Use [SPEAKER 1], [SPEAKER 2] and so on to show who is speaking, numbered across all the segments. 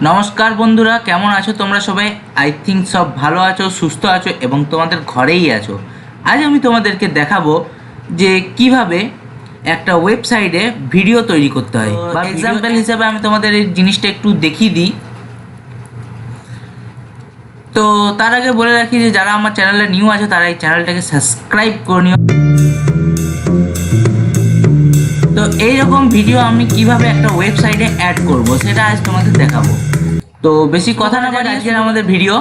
[SPEAKER 1] নমস্কার বন্ধুরা, কেমন আছো তোমরা সবাই? আই থিঙ্ক সব ভালো আছো, সুস্থ আছো এবং তোমাদের ঘরেই আছো। আজ আমি তোমাদেরকে দেখাবো যে কিভাবে একটা ওয়েবসাইটে ভিডিও তৈরি করতে হয়। বা এক্সাম্পল হিসাবে আমি তোমাদের এই জিনিসটা একটু দেখিয়ে দিই। তো তার আগে বলে রাখি যে যারা আমার চ্যানেলে নিউ আছে তারা এই চ্যানেলটাকে সাবস্ক্রাইব করে নিও। তো এইরকম ভিডিও আমি কিভাবে একটা ওয়েবসাইটে অ্যাড করব সেটা আজ তোমাদের দেখাবো। তো বেশি কথা না বলে আজকের আমাদের ভিডিও।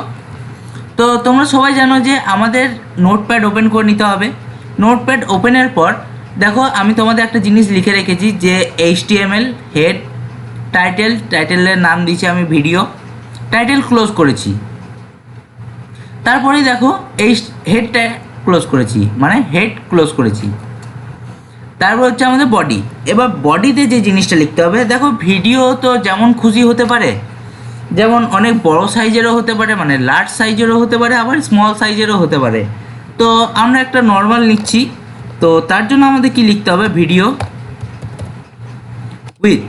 [SPEAKER 1] তো তোমরা সবাই জানো যে আমাদের নোটপ্যাড ওপেন করে নিতে হবে। নোটপ্যাড ওপেনের পর দেখো আমি তোমাদের একটা জিনিস লিখে রেখেছি যে HTML হেড টাইটেলের নাম দিয়েছি আমি ভিডিও, টাইটেল ক্লোজ করেছি। তারপরেই দেখো এই হেডটা ক্লোজ করেছি, মানে হেড ক্লোজ করেছি। তারপর হচ্ছে আমাদের বডি। এবার বডিতে যে জিনিসটা লিখতে হবে, দেখো ভিডিও তো যেমন খুশি হতে পারে, যেমন অনেক বড় সাইজেরও হতে পারে, মানে লার্জ সাইজেরও হতে পারে, আবার স্মল সাইজেরও হতে পারে। তো আমরা একটা নর্মাল নিচ্ছি। তো তার জন্য আমাদের কি লিখতে হবে, ভিডিও উইথ,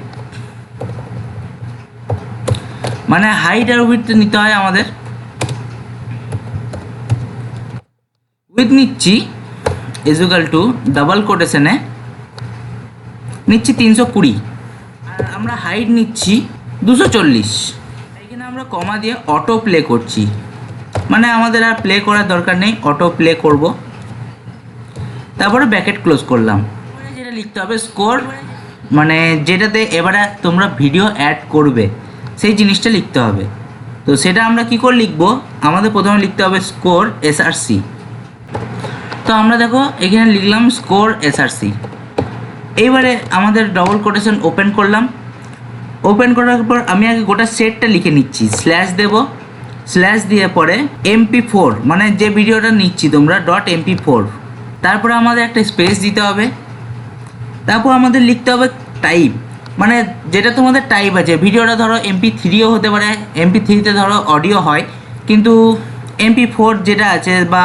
[SPEAKER 1] মানে হাইট আর উইথ নিতে হয় আমাদের। উইথ নিচ্ছি ইকুয়াল টু ডাবল কোটেশনে নিচ্ছি 320, আর আমরা হাইট নিচ্ছি 240। এখানে আমরা কমা দিয়ে অটো প্লে করছি, মানে আমাদের আর প্লে করার দরকার নেই, অটো প্লে করব। তারপরে ব্র্যাকেট ক্লোজ করলাম। যেটা লিখতে হবে স্কোর, মানে যেটাতে এবারে তোমরা ভিডিও অ্যাড করবে সেই জিনিসটা লিখতে হবে। তো সেটা আমরা কি করে লিখবো, আমাদের প্রথমে লিখতে হবে স্কোর SRC। তো আমরা দেখো এখানে লিখলাম স্কোর SRC। এইবারে আমাদের ডবল কোটেশন ওপেন করলাম। ওপেন করার পর আমি আগে গোটা সেটটা লিখে নিচ্ছি, স্ল্যাশ দেব, স্ল্যাশ দিয়ে পরে MP4, মানে যে ভিডিওটা নিচ্ছি তোমরা .MP4। তারপরে আমাদের একটা স্পেস দিতে হবে। তারপর আমাদের লিখতে হবে টাইপ, মানে যেটা তোমাদের টাইপ আছে। ভিডিওটা ধরো MP3ও হতে পারে, MP3তে ধরো অডিও হয়, কিন্তু MP4 যেটা আছে, বা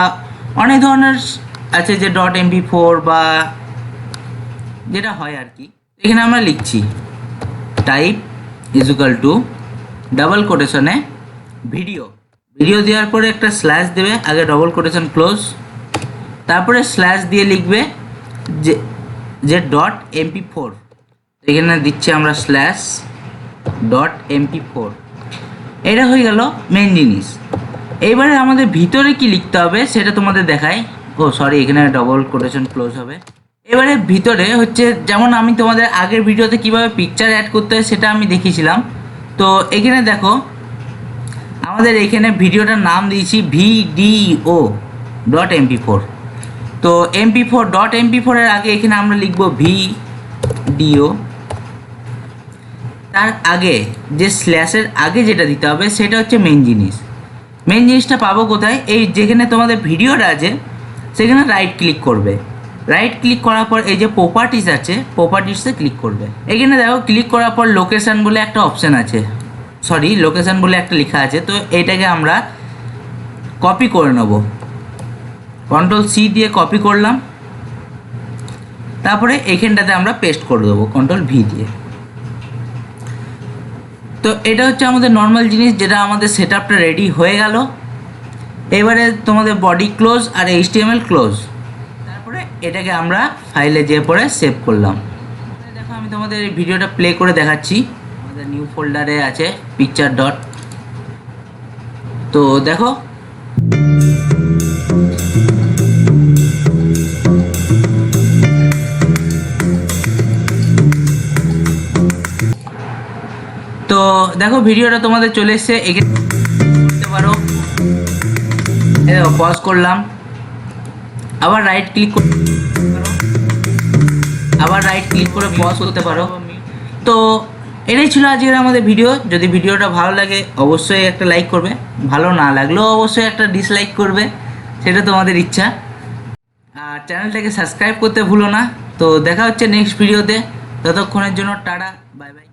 [SPEAKER 1] অনেক ধরনের আছে যে .MP4 বা যেটা হয় আর কি। এখানে আমরা লিখছি টাইপ ইকুয়াল টু ডাবল কোটেশনে ভিডিও। ভিডিও দেওয়ার পরে একটা স্ল্যাশ দেবে, আগে ডবল কোটেশন ক্লোজ, তারপরে স্ল্যাশ দিয়ে লিখবে যে .MP4। এখানে দিচ্ছি আমরা স্ল্যাশ .MP4। এটা হয়ে গেল মেন জিনিস। এইবারে আমাদের ভিতরে কি লিখতে হবে সেটা তোমাদের দেখাই। সরি, এখানে ডবল কোটেশন ক্লোজ হবে। এবারে ভিতরে হচ্ছে, যেমন আমি তোমাদের আগের ভিডিওতে কিভাবে পিকচার অ্যাড করতে হয় সেটা আমি দেখিয়েছিলাম। তো এখানে দেখো আমাদের এখানে ভিডিওটার নাম দিয়েছি video.mp4। তো MP4 এর আগে এখানে আমরা লিখব ভিডিও। তার আগে যে স্ল্যাশের আগে যেটা দিতে হবে সেটা হচ্ছে মেন জিনিস। মেন জিনিসটা পাবো কোথায়, এই যেখানে তোমাদের ভিডিওটা আছে সেখানে রাইট ক্লিক করবে। রাইট ক্লিক করার পর এই যে প্রপার্টিস আছে, প্রপার্টিসে ক্লিক করবে। এখানে দেখো ক্লিক করার পর লোকেশান বলে একটা অপশান আছে, সরি লোকেশান বলে একটা লেখা আছে। তো এইটাকে আমরা কপি করে নেব, Ctrl+C দিয়ে কপি করলাম। তারপরে এইখানটাতে আমরা পেস্ট করে দেবো Ctrl+V দিয়ে। তো এটা হচ্ছে আমাদের নর্মাল জিনিস, যেটা আমাদের সেটআপটা রেডি হয়ে গেল। এবারে তোমাদের বডি ক্লোজ আর HTML ক্লোজ। তারপরে এটাকে আমরা ফাইলে যেয়ে পরে সেভ করলাম। দেখো আমি তোমাদের এই ভিডিওটা প্লে করে দেখাচ্ছি। আমাদের নিউ ফোল্ডারে আছে পিকচার ডট। তো দেখো তো দেখো ভিডিওটা তোমাদের চলে এসছে। এখানে করতে পারো, পজ করলাম, আবার রাইট ক্লিক করে পজ করতে পারো। তো এটাই ছিল আজকের আমাদের ভিডিও। যদি ভিডিওটা ভালো লাগে অবশ্যই একটা লাইক করবে, ভালো না লাগলেও অবশ্যই একটা ডিসলাইক করবে, সেটা তোমাদের ইচ্ছা। আর চ্যানেলটাকে সাবস্ক্রাইব করতে ভুলো না। তো দেখা হচ্ছে নেক্সট ভিডিওতে, ততক্ষণের জন্য টাটা, বাই বাই।